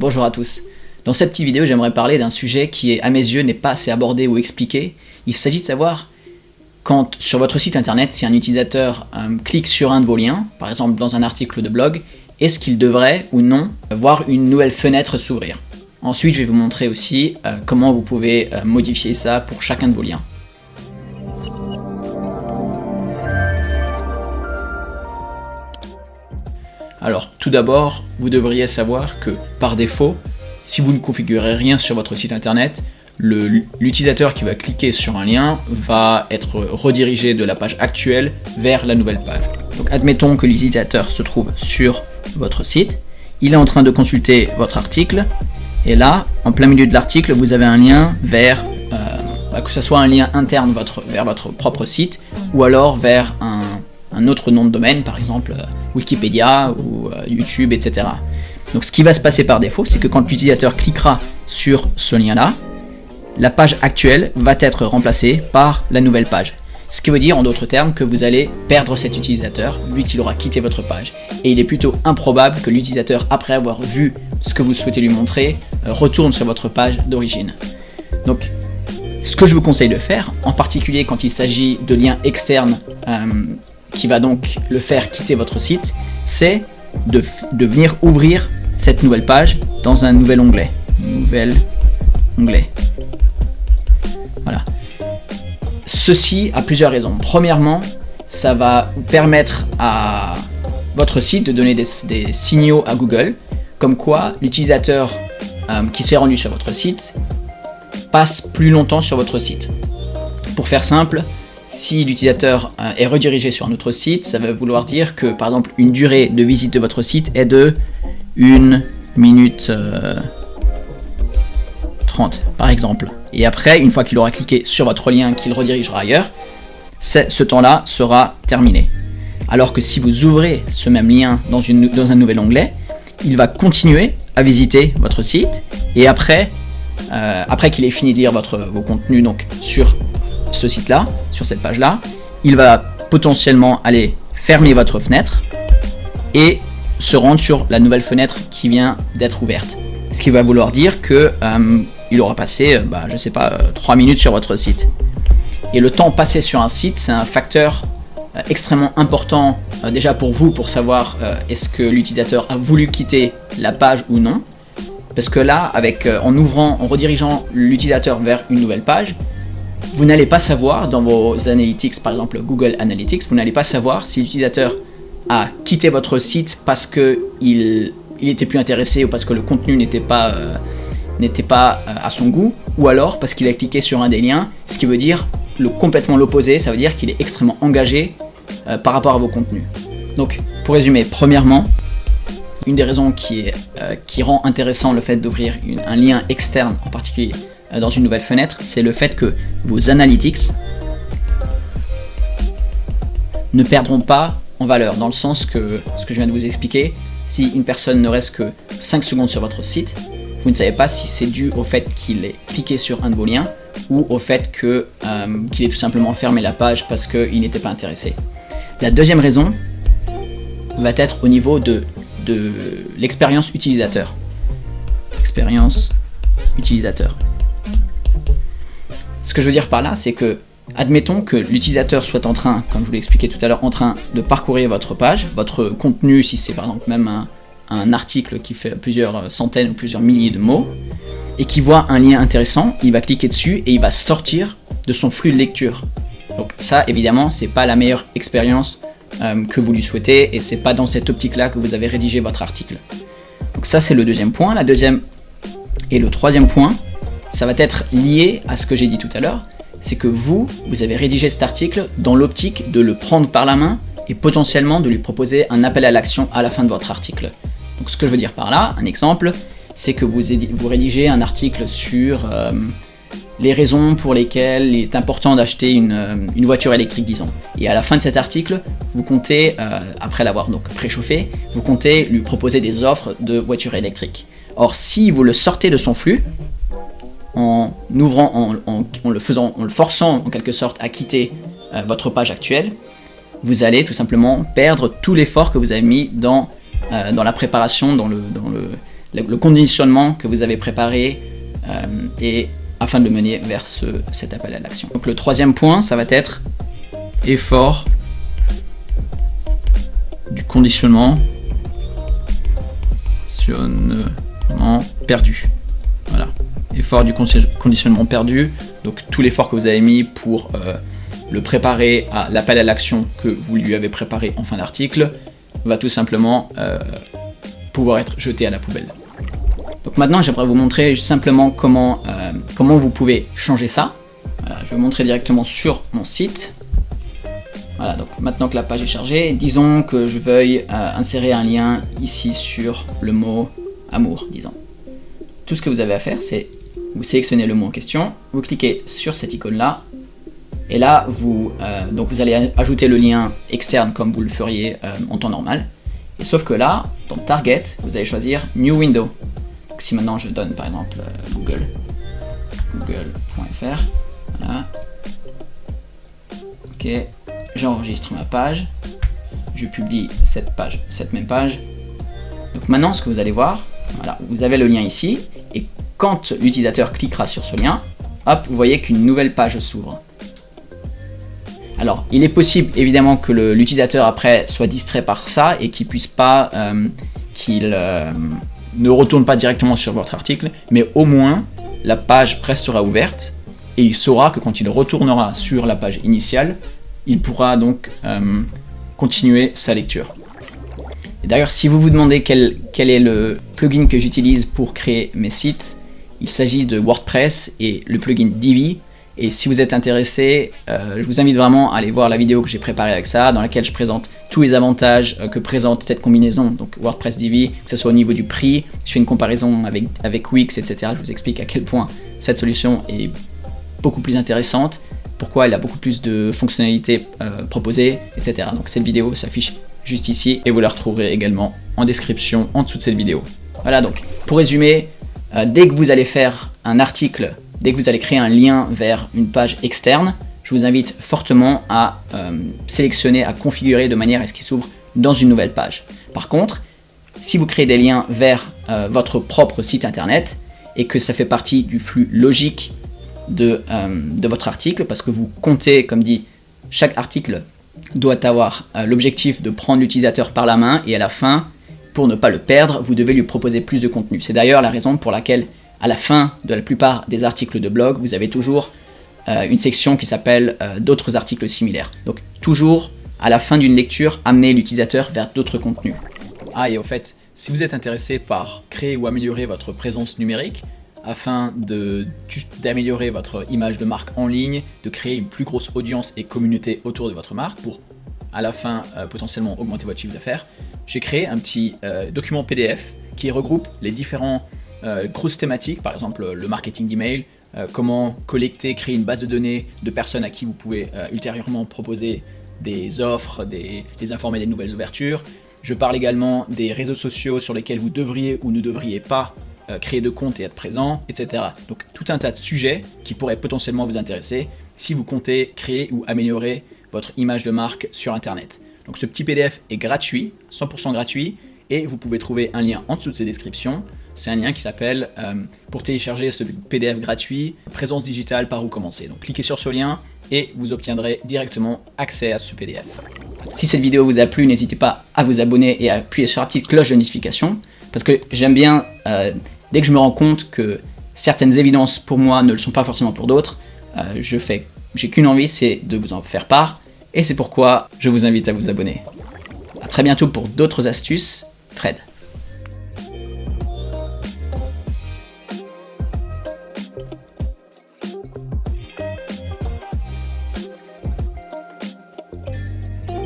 Bonjour à tous. Dans cette petite vidéo, j'aimerais parler d'un sujet qui, à mes yeux, n'est pas assez abordé ou expliqué. Il s'agit de savoir quand, sur votre site internet, si un utilisateur clique sur un de vos liens, par exemple dans un article de blog, est-ce qu'il devrait ou non voir une nouvelle fenêtre s'ouvrir. Ensuite, je vais vous montrer aussi comment vous pouvez modifier ça pour chacun de vos liens. Alors, tout d'abord, vous devriez savoir que, par défaut, si vous ne configurez rien sur votre site internet, l'utilisateur qui va cliquer sur un lien va être redirigé de la page actuelle vers la nouvelle page. Donc, admettons que l'utilisateur se trouve sur votre site, il est en train de consulter votre article, et là, en plein milieu de l'article, vous avez un lien vers, que ce soit un lien interne vers votre propre site, ou alors vers un autre nom de domaine, par exemple Wikipédia ou YouTube, etc. Donc ce qui va se passer par défaut, c'est que quand l'utilisateur cliquera sur ce lien-là, la page actuelle va être remplacée par la nouvelle page. Ce qui veut dire en d'autres termes que vous allez perdre cet utilisateur, lui qui aura quitté votre page. Et il est plutôt improbable que l'utilisateur, après avoir vu ce que vous souhaitez lui montrer, retourne sur votre page d'origine. Donc ce que je vous conseille de faire, en particulier quand il s'agit de liens externes qui va donc le faire quitter votre site, c'est de venir ouvrir cette nouvelle page dans un nouvel onglet. Voilà. Ceci a plusieurs raisons. Premièrement, ça va permettre à votre site de donner des signaux à Google, comme quoi l'utilisateur qui s'est rendu sur votre site passe plus longtemps sur votre site. Pour faire simple, si l'utilisateur est redirigé sur un autre site, ça va vouloir dire que, par exemple, une durée de visite de votre site est de 1 minute 30, par exemple. Et après, une fois qu'il aura cliqué sur votre lien qu'il redirigera ailleurs, ce temps-là sera terminé. Alors que si vous ouvrez ce même lien dans un nouvel onglet, il va continuer à visiter votre site, et après qu'il ait fini de lire vos contenus donc, sur ce site-là, sur cette page-là, il va potentiellement aller fermer votre fenêtre et se rendre sur la nouvelle fenêtre qui vient d'être ouverte. Ce qui va vouloir dire que il aura passé, 3 minutes sur votre site. Et le temps passé sur un site, c'est un facteur extrêmement important déjà pour vous, pour savoir est-ce que l'utilisateur a voulu quitter la page ou non. Parce que là, en redirigeant l'utilisateur vers une nouvelle page, vous n'allez pas savoir dans vos analytics, par exemple Google Analytics, vous n'allez pas savoir si l'utilisateur a quitté votre site parce qu'il était plus intéressé ou parce que le contenu n'était pas à son goût, ou alors parce qu'il a cliqué sur un des liens, ce qui veut dire complètement l'opposé, ça veut dire qu'il est extrêmement engagé par rapport à vos contenus. Donc, pour résumer, premièrement, une des raisons qui rend intéressant le fait d'ouvrir un lien externe, en particulier dans une nouvelle fenêtre, c'est le fait que vos analytics ne perdront pas en valeur, dans le sens que, ce que je viens de vous expliquer, si une personne ne reste que 5 secondes sur votre site, vous ne savez pas si c'est dû au fait qu'il ait cliqué sur un de vos liens ou au fait qu'il ait tout simplement fermé la page parce qu'il n'était pas intéressé. La deuxième raison va être au niveau de l'expérience utilisateur. Ce que je veux dire par là, c'est que, admettons que l'utilisateur soit en train, comme je vous l'ai expliqué tout à l'heure, en train de parcourir votre page, votre contenu, si c'est par exemple même un article qui fait plusieurs centaines ou plusieurs milliers de mots, et qui voit un lien intéressant, il va cliquer dessus et il va sortir de son flux de lecture. Donc ça, évidemment, c'est pas la meilleure expérience que vous lui souhaitez, et c'est pas dans cette optique-là que vous avez rédigé votre article. Donc ça, c'est le deuxième point. Et le troisième point, ça va être lié à ce que j'ai dit tout à l'heure, c'est que vous avez rédigé cet article dans l'optique de le prendre par la main et potentiellement de lui proposer un appel à l'action à la fin de votre article. Donc ce que je veux dire par là, un exemple, c'est que vous rédigez un article sur les raisons pour lesquelles il est important d'acheter une voiture électrique, disons. Et à la fin de cet article, vous comptez, après l'avoir donc préchauffé, vous comptez lui proposer des offres de voitures électriques. Or, si vous le sortez de son flux, en le forçant en quelque sorte à quitter votre page actuelle, vous allez tout simplement perdre tout l'effort que vous avez mis dans la préparation, dans le conditionnement que vous avez préparé et afin de le mener vers cet appel à l'action. Donc le troisième point, ça va être effort du conditionnement perdu. Voilà, effort du conditionnement perdu. Donc tout l'effort que vous avez mis pour le préparer à l'appel à l'action que vous lui avez préparé en fin d'article va tout simplement pouvoir être jeté à la poubelle. Donc maintenant, j'aimerais vous montrer simplement comment vous pouvez changer ça. Voilà, je vais vous montrer directement sur mon site. Voilà, donc maintenant que la page est chargée, disons que je veuille insérer un lien ici sur le mot amour, disons. Tout ce que vous avez à faire, c'est vous sélectionnez le mot en question, vous cliquez sur cette icône-là, et là, vous allez ajouter le lien externe comme vous le feriez en temps normal. Et sauf que là, dans Target, vous allez choisir New Window. Donc, si maintenant je donne par exemple google.fr, voilà. Ok, j'enregistre ma page, je publie cette même page. Donc maintenant, ce que vous allez voir, voilà, vous avez le lien ici, et quand l'utilisateur cliquera sur ce lien, hop, vous voyez qu'une nouvelle page s'ouvre. Alors, il est possible évidemment que l'utilisateur après soit distrait par ça et qu'il puisse pas, ne retourne pas directement sur votre article, mais au moins la page restera ouverte et il saura que quand il retournera sur la page initiale, il pourra donc continuer sa lecture. Et d'ailleurs, si vous vous demandez quel est le plugin que j'utilise pour créer mes sites, il s'agit de WordPress et le plugin Divi. Et si vous êtes intéressé, je vous invite vraiment à aller voir la vidéo que j'ai préparée avec ça, dans laquelle je présente tous les avantages que présente cette combinaison, donc WordPress Divi, que ce soit au niveau du prix, je fais une comparaison avec Wix, etc. Je vous explique à quel point cette solution est beaucoup plus intéressante, pourquoi elle a beaucoup plus de fonctionnalités proposées, etc. Donc cette vidéo s'affiche juste ici et vous la retrouverez également en description en dessous de cette vidéo. Voilà, donc pour résumer, dès que vous allez faire un article, dès que vous allez créer un lien vers une page externe, je vous invite fortement à sélectionner, à configurer de manière à ce qu'il s'ouvre dans une nouvelle page. Par contre, si vous créez des liens vers votre propre site internet et que ça fait partie du flux logique de votre article, parce que vous comptez, comme dit, chaque article doit avoir l'objectif de prendre l'utilisateur par la main et à la fin, pour ne pas le perdre, vous devez lui proposer plus de contenu. C'est d'ailleurs la raison pour laquelle à la fin de la plupart des articles de blog, vous avez toujours une section qui s'appelle d'autres articles similaires. Donc toujours, à la fin d'une lecture, amener l'utilisateur vers d'autres contenus. Ah, et au fait, si vous êtes intéressé par créer ou améliorer votre présence numérique, afin d'améliorer votre image de marque en ligne, de créer une plus grosse audience et communauté autour de votre marque, pour à la fin potentiellement augmenter votre chiffre d'affaires, j'ai créé un petit document PDF qui regroupe les différents grosses thématiques, par exemple le marketing d'email, comment collecter, créer une base de données de personnes à qui vous pouvez ultérieurement proposer des offres, les informer des nouvelles ouvertures. Je parle également des réseaux sociaux sur lesquels vous devriez ou ne devriez pas créer de compte et être présent, etc. Donc tout un tas de sujets qui pourraient potentiellement vous intéresser si vous comptez créer ou améliorer votre image de marque sur Internet. Donc ce petit PDF est gratuit, 100% gratuit, et vous pouvez trouver un lien en dessous de ces descriptions. C'est un lien qui s'appelle, pour télécharger ce PDF gratuit, Présence digitale, par où commencer. Donc cliquez sur ce lien et vous obtiendrez directement accès à ce PDF. Si cette vidéo vous a plu, n'hésitez pas à vous abonner et à appuyer sur la petite cloche de notification, parce que j'aime bien, dès que je me rends compte que certaines évidences pour moi ne le sont pas forcément pour d'autres, j'ai qu'une envie, c'est de vous en faire part, et c'est pourquoi je vous invite à vous abonner. A très bientôt pour d'autres astuces. Fred.